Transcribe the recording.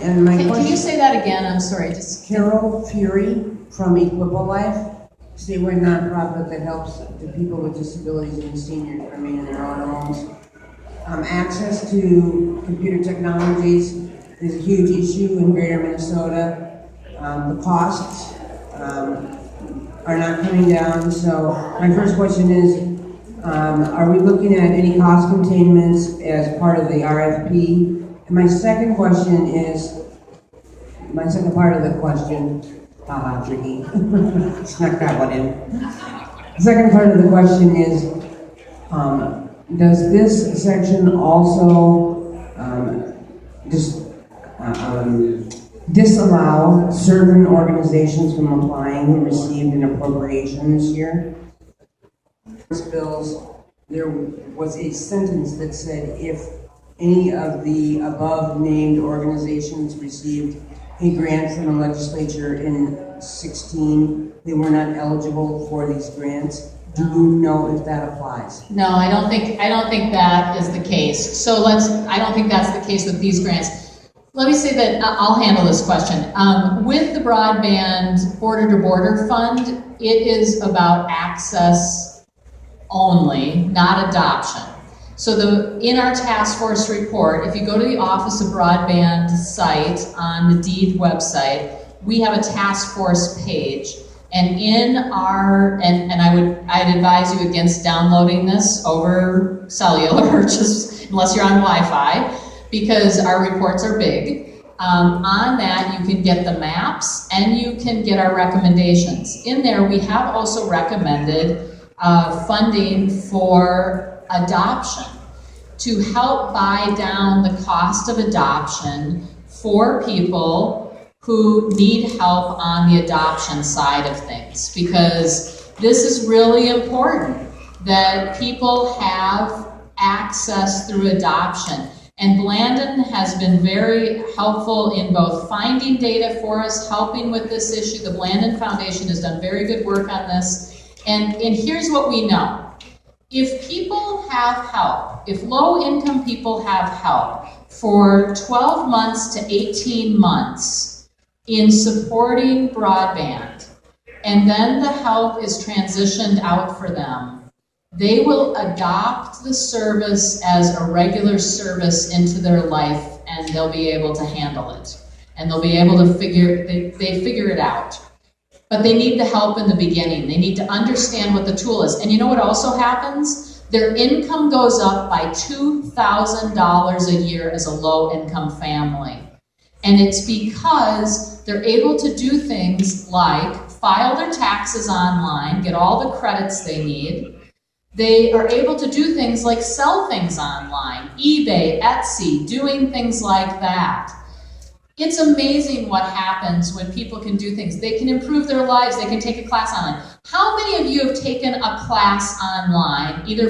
And my Can question, you say that again? I'm sorry. Just Carol Fury from Equipo Life. We're a nonprofit that helps the people with disabilities and seniors remain in their own homes. Access to computer technologies is a huge issue in greater Minnesota. The costs are not coming down. So my first question is, are we looking at any cost containments as part of the RFP? And my second part of the question, tricky, snuck that one in. The second part of the question is, does this section also disallow certain organizations from applying who received an appropriation this year? Bills, there was a sentence that said if any of the above named organizations received a grant from the legislature in 16, they were not eligible for these grants. Do you know if that applies? No, I don't think that is the case. So I don't think that's the case with these grants. Let me say that I'll handle this question. With the Broadband Border-to-Border Fund, it is about access only, not adoption. So in our task force report, if you go to the Office of Broadband site on the DEED website, we have a task force page. And I'd advise you against downloading this over cellular, just unless you're on Wi-Fi, because our reports are big. On that, you can get the maps and you can get our recommendations. In there, we have also recommended funding for adoption to help buy down the cost of adoption for people who need help on the adoption side of things, because this is really important that people have access through adoption. And Blandon has been very helpful in both finding data for us, helping with this issue. The Blandon Foundation has done very good work on this. And here's what we know. If people have help, if low-income people have help for 12 months to 18 months in supporting broadband, and then the help is transitioned out for them, they will adopt the service as a regular service into their life, and they'll be able to handle it. And they'll be able to they figure it out. But they need the help in the beginning. They need to understand what the tool is. And you know what also happens? Their income goes up by $2,000 a year as a low-income family. And it's because they're able to do things like file their taxes online, get all the credits they need. They are able to do things like sell things online, eBay, Etsy, doing things like that. It's amazing what happens when people can do things. They can improve their lives. They can take a class online. How many of you have taken a class online, either